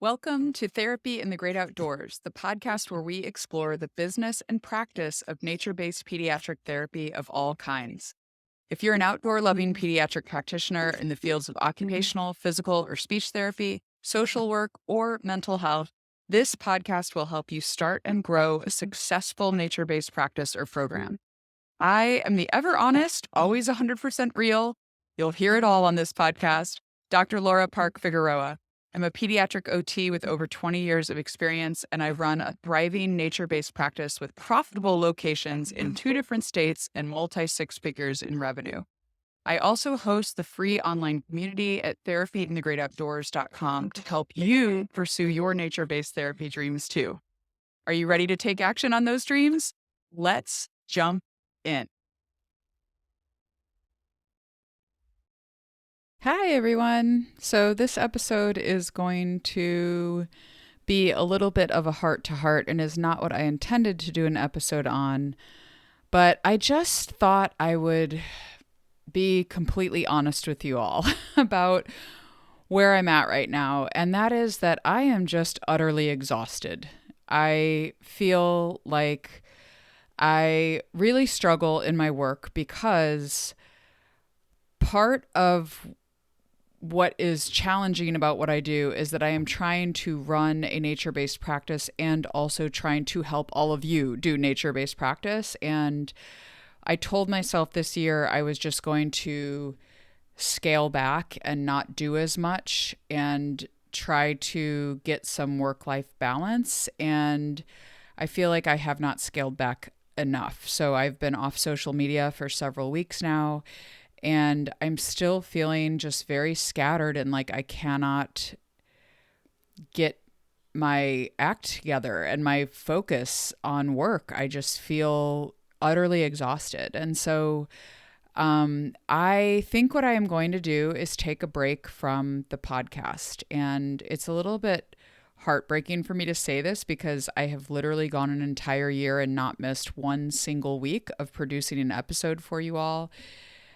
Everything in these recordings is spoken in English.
Welcome to Therapy in the Great Outdoors, the podcast where we explore the business and practice of nature-based pediatric therapy of all kinds. If you're an outdoor-loving pediatric practitioner in the fields of occupational, physical, or speech therapy, social work, or mental health, this podcast will help you start and grow a successful nature-based practice or program. I am the ever honest, always 100% real, you'll hear it all on this podcast, Dr. Laura Park Figueroa. I'm a pediatric OT with over 20 years of experience, and I run a thriving nature-based practice with profitable locations in 2 different states and multi-six figures in revenue. I also host the free online community at therapyinthegreatoutdoors.com to help you pursue your nature-based therapy dreams too. Are you ready to take action on those dreams? Let's jump in. Hi, everyone. So this episode is going to be a little bit of a heart-to-heart and is not what I intended to do an episode on, but I just thought I would be completely honest with you all about where I'm at right now, and that is that I am just utterly exhausted. I feel like I really struggle in my work because part of what is challenging about what I do is that I am trying to run a nature-based practice and also trying to help all of you do nature-based practice. And I told myself this year I was just going to scale back and not do as much and try to get some work-life balance. And I feel like I have not scaled back enough. So I've been off social media for several weeks now, and I'm still feeling just very scattered and like I cannot get my act together and my focus on work. I just feel utterly exhausted. And so I think what I am going to do is take a break from the podcast. And it's a little bit heartbreaking for me to say this because I have literally gone an entire year and not missed one single week of producing an episode for you all.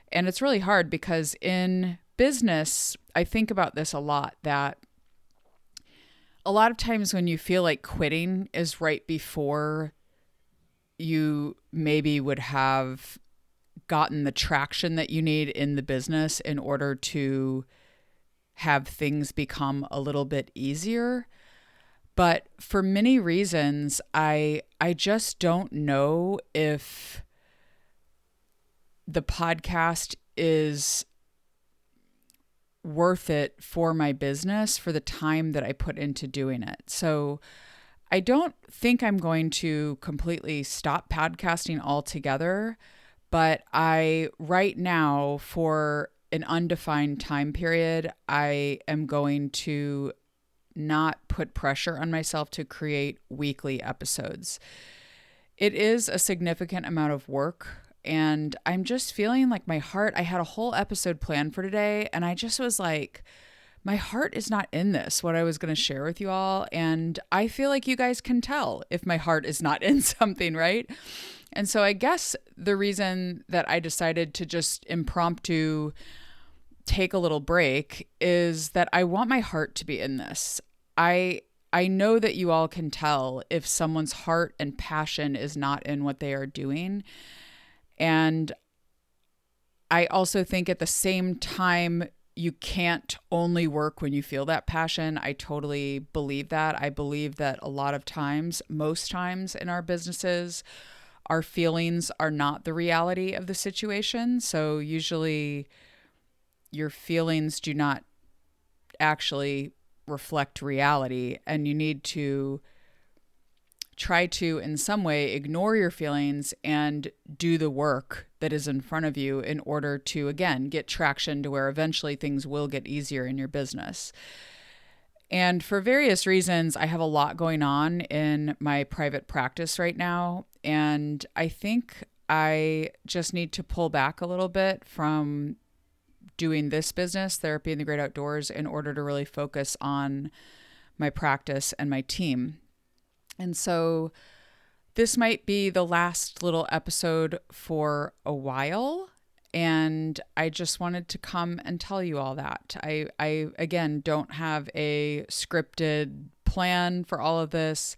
And it's really hard because in business, I think about this a lot, that a lot of times when you feel like quitting is right before you maybe would have gotten the traction that you need in the business in order to have things become a little bit easier. But for many reasons, I just don't know if the podcast is worth it for my business for the time that I put into doing it. So I don't think I'm going to completely stop podcasting altogether, but right now, for an undefined time period, I am going to not put pressure on myself to create weekly episodes. It is a significant amount of work. And I'm just feeling like my heart, I had a whole episode planned for today, and I just was like, my heart is not in this, what I was going to share with you all. And I feel like you guys can tell if my heart is not in something, right? And so I guess the reason that I decided to just impromptu take a little break is that I want my heart to be in this. I know that you all can tell if someone's heart and passion is not in what they are doing. And I also think at the same time, you can't only work when you feel that passion. I totally believe that. I believe that a lot of times, most times in our businesses, our feelings are not the reality of the situation. So usually your feelings do not actually reflect reality, and you need to try to, in some way, ignore your feelings and do the work that is in front of you in order to, again, get traction to where eventually things will get easier in your business. And for various reasons, I have a lot going on in my private practice right now. And I think I just need to pull back a little bit from doing this business, Therapy in the Great Outdoors, in order to really focus on my practice and my team. And so this might be the last little episode for a while. And I just wanted to come and tell you all that. I again, don't have a scripted plan for all of this.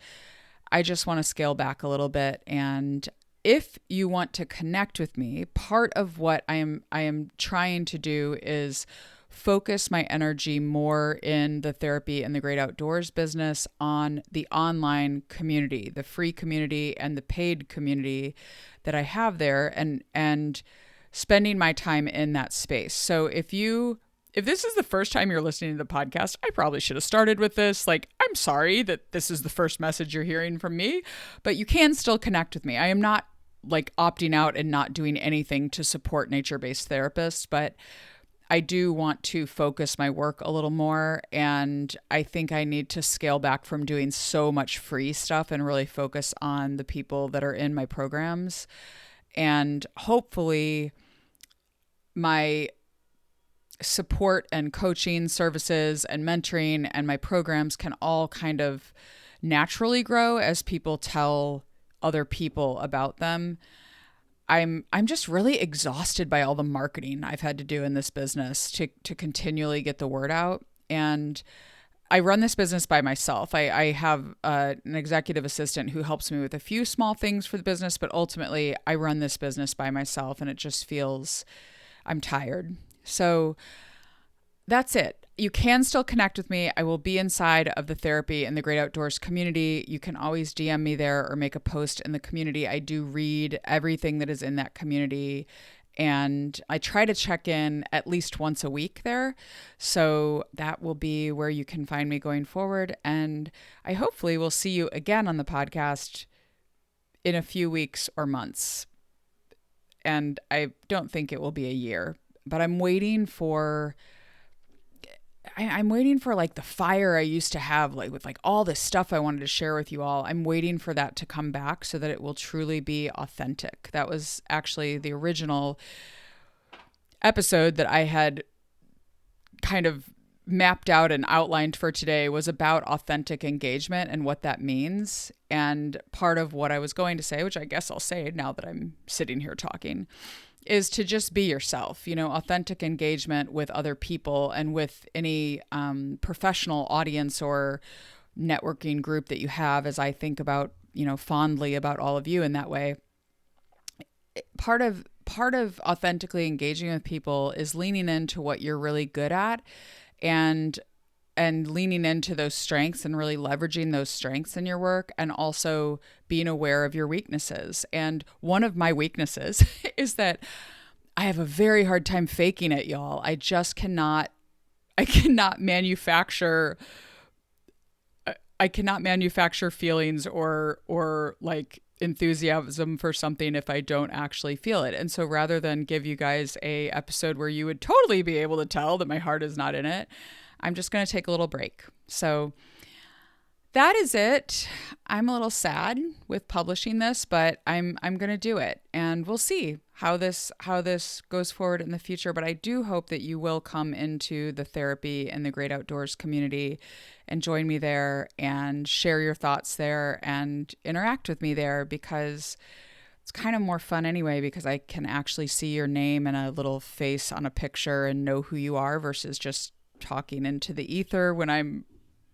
I just want to scale back a little bit. And if you want to connect with me, part of what I am trying to do is focus my energy more in the therapy and the great outdoors business on the online community, the free community and the paid community that I have there, and spending my time in that space. So if this is the first time you're listening to the podcast, I probably should have started with this. Like, I'm sorry that this is the first message you're hearing from me, but you can still connect with me. I am not like opting out and not doing anything to support nature-based therapists, but I do want to focus my work a little more. And I think I need to scale back from doing so much free stuff and really focus on the people that are in my programs. And hopefully my support and coaching services and mentoring and my programs can all kind of naturally grow as people tell other people about them. I'm just really exhausted by all the marketing I've had to do in this business to continually get the word out. And I run this business by myself. I have an executive assistant who helps me with a few small things for the business, but ultimately I run this business by myself, and it just feels I'm tired. So that's it. You can still connect with me. I will be inside of the therapy and the great outdoors community. You can always DM me there or make a post in the community. I do read everything that is in that community, and I try to check in at least once a week there. So that will be where you can find me going forward. And I hopefully will see you again on the podcast in a few weeks or months. And I don't think it will be a year, but I'm waiting for like the fire I used to have, like with like all this stuff I wanted to share with you all. I'm waiting for that to come back so that it will truly be authentic. That was actually the original episode that I had kind of mapped out and outlined for today, was about authentic engagement and what that means. And part of what I was going to say, which I guess I'll say now that I'm sitting here talking, is to just be yourself. Authentic engagement with other people and with any professional audience or networking group that you have, as I think about, fondly about all of you in that way. Part of authentically engaging with people is leaning into what you're really good at and leaning into those strengths and really leveraging those strengths in your work, and also being aware of your weaknesses. And one of my weaknesses is that I have a very hard time faking it, y'all. I cannot manufacture feelings or like enthusiasm for something if I don't actually feel it. And so rather than give you guys a episode where you would totally be able to tell that my heart is not in it, I'm just going to take a little break. So that is it. I'm a little sad with publishing this, but I'm going to do it, and we'll see how this goes forward in the future. But I do hope that you will come into the therapy and the great outdoors community and join me there and share your thoughts there and interact with me there, because it's kind of more fun anyway, because I can actually see your name and a little face on a picture and know who you are, versus just talking into the ether when I'm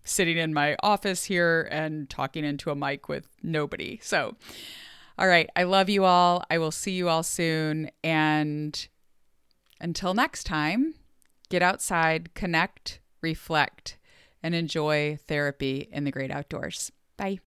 sitting in my office here and talking into a mic with nobody. So, all right. I love you all. I will see you all soon. And until next time, get outside, connect, reflect, and enjoy therapy in the great outdoors. Bye.